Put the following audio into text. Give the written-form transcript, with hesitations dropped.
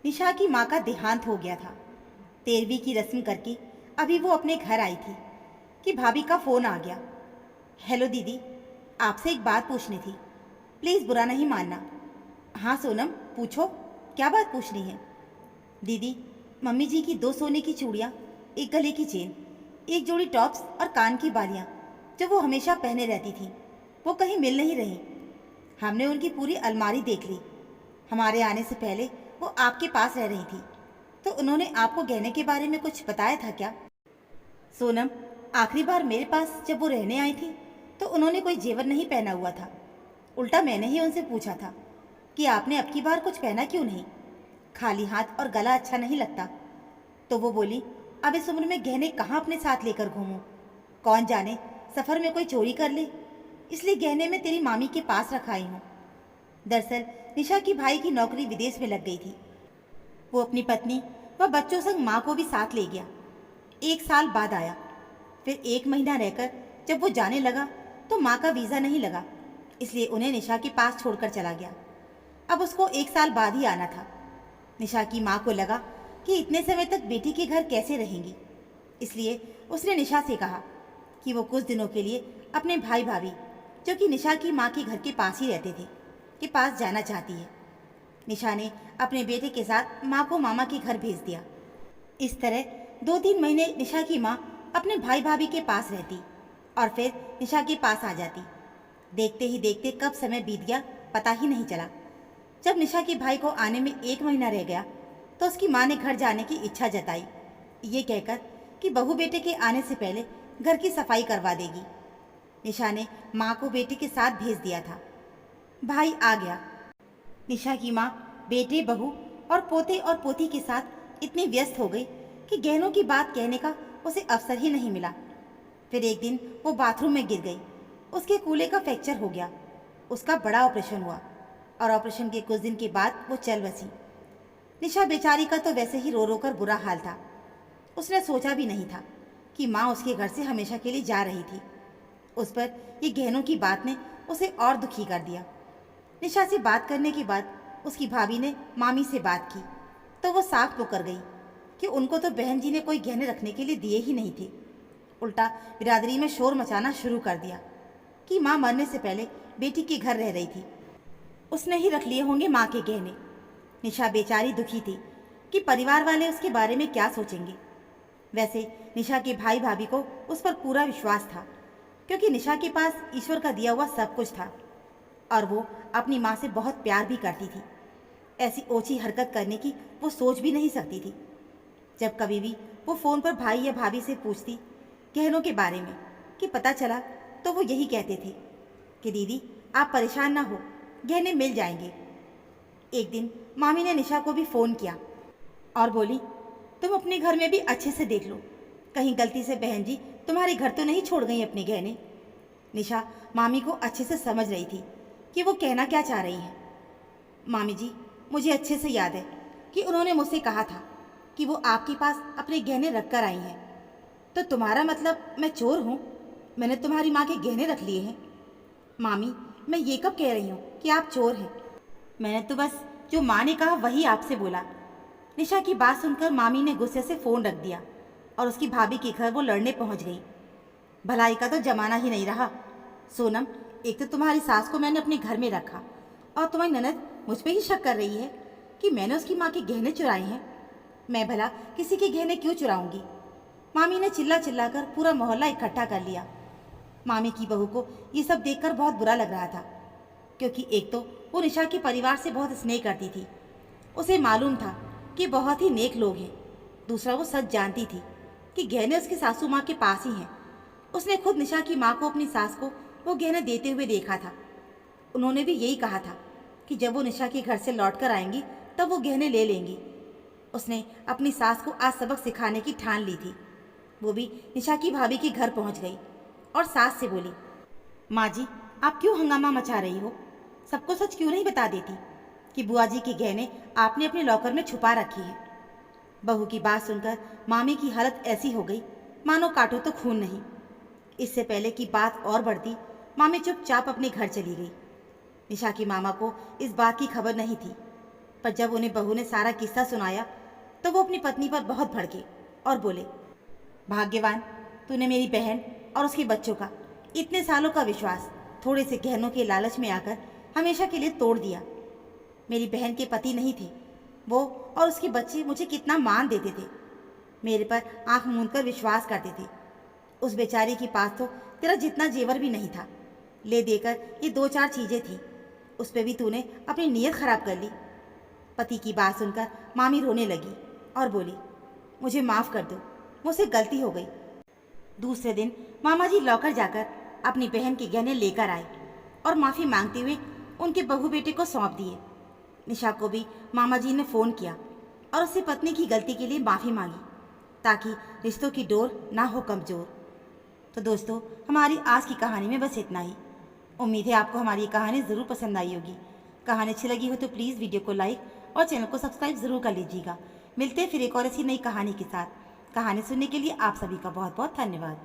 निशा की माँ का देहांत हो गया था। 13वीं की रस्म करके अभी वो अपने घर आई थी कि भाभी का फ़ोन आ गया। हेलो दीदी, आपसे एक बात पूछनी थी, प्लीज़ बुरा नहीं मानना। हाँ सोनम, पूछो, क्या बात पूछनी है? दीदी, मम्मी जी की 2 सोने की चूड़ियाँ, एक गले की चेन, एक जोड़ी टॉप्स और कान की बालियाँ जो वो हमेशा पहने रहती थी, वो कहीं मिल नहीं रही। हमने उनकी पूरी अलमारी देख ली। हमारे आने से पहले वो आपके पास रह रही थी, तो उन्होंने आपको गहने के बारे में कुछ बताया था क्या? सोनम, आखिरी बार मेरे पास जब वो रहने आई थी तो उन्होंने कोई जेवर नहीं पहना हुआ था। उल्टा मैंने ही उनसे पूछा था कि आपने अब की बार कुछ पहना क्यों नहीं, खाली हाथ और गला अच्छा नहीं लगता। तो वो बोली, अब इस उम्र में गहने कहाँ अपने साथ लेकर घूमूं, कौन जाने सफ़र में कोई चोरी कर ले, इसलिए गहने में तेरी मामी के पास रखाई हूँ। दरअसल निशा की भाई की नौकरी विदेश में लग गई थी। वो अपनी पत्नी व बच्चों संग माँ को भी साथ ले गया। 1 साल बाद आया। फिर 1 महीना रहकर जब वो जाने लगा तो माँ का वीज़ा नहीं लगा, इसलिए उन्हें निशा के पास छोड़कर चला गया। अब उसको 1 साल बाद ही आना था। निशा की माँ को लगा कि इतने समय तक बेटी के घर कैसे रहेंगी, इसलिए उसने निशा से कहा कि वो कुछ दिनों के लिए अपने भाई भाभी, जो कि निशा की माँ के घर के पास ही रहते थे, के पास जाना चाहती है। निशा ने अपने बेटे के साथ माँ को मामा के घर भेज दिया। इस तरह 2-3 महीने निशा की माँ अपने भाई भाभी के पास रहती और फिर निशा के पास आ जाती। देखते ही देखते कब समय बीत गया पता ही नहीं चला। जब निशा के भाई को आने में 1 महीना रह गया तो उसकी माँ ने घर जाने की इच्छा जताई, ये कहकर कि बहू बेटे के आने से पहले घर की सफाई करवा देगी। निशा ने माँ को बेटे के साथ भेज दिया था। भाई आ गया। निशा की माँ बेटे, बहू और पोते और पोती के साथ इतनी व्यस्त हो गई कि गहनों की बात कहने का उसे अवसर ही नहीं मिला। फिर एक दिन वो बाथरूम में गिर गई। उसके कूल्हे का फ्रैक्चर हो गया। उसका बड़ा ऑपरेशन हुआ और ऑपरेशन के कुछ दिन के बाद वो चल बसी। निशा बेचारी का तो वैसे ही रो रो कर बुरा हाल था। उसने सोचा भी नहीं था कि माँ उसके घर से हमेशा के लिए जा रही थी। उस पर ये गहनों की बात ने उसे और दुखी कर दिया। निशा से बात करने के बाद उसकी भाभी ने मामी से बात की तो वो साफ मुकर गई कि उनको तो बहन जी ने कोई गहने रखने के लिए दिए ही नहीं थे। उल्टा बिरादरी में शोर मचाना शुरू कर दिया कि माँ मरने से पहले बेटी के घर रह रही थी, उसने ही रख लिए होंगे माँ के गहने। निशा बेचारी दुखी थी कि परिवार वाले उसके बारे में क्या सोचेंगे। वैसे निशा के भाई भाभी को उस पर पूरा विश्वास था, क्योंकि निशा के पास ईश्वर का दिया हुआ सब कुछ था और वो अपनी माँ से बहुत प्यार भी करती थी। ऐसी ओछी हरकत करने की वो सोच भी नहीं सकती थी। जब कभी भी वो फ़ोन पर भाई या भाभी से पूछती गहनों के बारे में कि पता चला, तो वो यही कहते थे कि दीदी आप परेशान ना हो, गहने मिल जाएंगे। एक दिन मामी ने निशा को भी फ़ोन किया और बोली, तुम अपने घर में भी अच्छे से देख लो, कहीं गलती से बहन जी तुम्हारे घर तो नहीं छोड़ गई अपने गहने। निशा मामी को अच्छे से समझ रही थी कि वो कहना क्या चाह रही है। मामी जी, मुझे अच्छे से याद है कि उन्होंने मुझसे कहा था कि वो आपके पास अपने गहने रख कर आई हैं। तो तुम्हारा मतलब मैं चोर हूँ? मैंने तुम्हारी माँ के गहने रख लिए हैं? मामी, मैं ये कब कह रही हूँ कि आप चोर हैं? मैंने तो बस जो माँ ने कहा वही आपसे बोला। निशा की बात सुनकर मामी ने गुस्से से फ़ोन रख दिया और उसकी भाभी के घर वो लड़ने पहुँच गई। भलाई का तो जमाना ही नहीं रहा। सोनम, एक तो तुम्हारी सास को मैंने अपने घर में रखा और तुम्हारी ननद मुझ पे ही शक कर रही है कि मैंने उसकी माँ के गहने चुराए हैं। मैं भला किसी के गहने क्यों चुराऊंगी? मामी ने चिल्ला चिल्ला कर पूरा मोहल्ला इकट्ठा कर लिया। मामी की बहू को ये सब देखकर बहुत बुरा लग रहा था, क्योंकि एक तो वो निशा के परिवार से बहुत स्नेह करती थी। उसे मालूम था कि बहुत ही नेक लोग हैं। दूसरा, वो सच जानती थी कि गहने उसकी सासू माँ के पास ही हैं। उसने खुद निशा की माँ को अपनी सास को वो गहने देते हुए देखा था। उन्होंने भी यही कहा था कि जब वो निशा के घर से लौट कर आएंगी तब वो गहने ले लेंगी। उसने अपनी सास को आज सबक सिखाने की ठान ली थी। वो भी निशा की भाभी के घर पहुंच गई और सास से बोली, माँ जी, आप क्यों हंगामा मचा रही हो? सबको सच क्यों नहीं बता देती कि बुआ जी के गहने आपने अपने लॉकर में छुपा रखी है? बहू की बात सुनकर मामी की हालत ऐसी हो गई मानो काटो तो खून नहीं। इससे पहले कि बात और बढ़ती, मामी चुपचाप अपने घर चली गई। निशा की मामा को इस बात की खबर नहीं थी। पर जब उन्हें बहू ने सारा किस्सा सुनाया तो वो अपनी पत्नी पर बहुत भड़के और बोले, भाग्यवान तूने मेरी बहन और उसके बच्चों का इतने सालों का विश्वास थोड़े से गहनों के लालच में आकर हमेशा के लिए तोड़ दिया। मेरी बहन के पति नहीं थे, वो और उसके बच्चे मुझे कितना मान देते थे, मेरे पर आंख मूंद कर विश्वास करते थे। उस बेचारी के पास तो तेरा जितना जेवर भी नहीं था, ले देकर ये 2-4 चीज़ें थी, उस पर भी तूने अपनी नीयत खराब कर ली। पति की बात सुनकर मामी रोने लगी और बोली, मुझे माफ़ कर दो, मुझसे गलती हो गई। दूसरे दिन मामा जी लौकर जाकर अपनी बहन के गहने लेकर आए और माफ़ी मांगते हुए उनके बहू बेटे को सौंप दिए। निशा को भी मामा जी ने फ़ोन किया और उससे पत्नी की गलती के लिए माफ़ी मांगी ताकि रिश्तों की डोर ना हो कमज़ोर। तो दोस्तों, हमारी आज की कहानी में बस इतना ही। उम्मीद है आपको हमारी ये कहानी ज़रूर पसंद आई होगी। कहानी अच्छी लगी हो तो प्लीज़ वीडियो को लाइक और चैनल को सब्सक्राइब ज़रूर कर लीजिएगा। मिलते हैं फिर एक और ऐसी नई कहानी के साथ। कहानी सुनने के लिए आप सभी का बहुत बहुत धन्यवाद।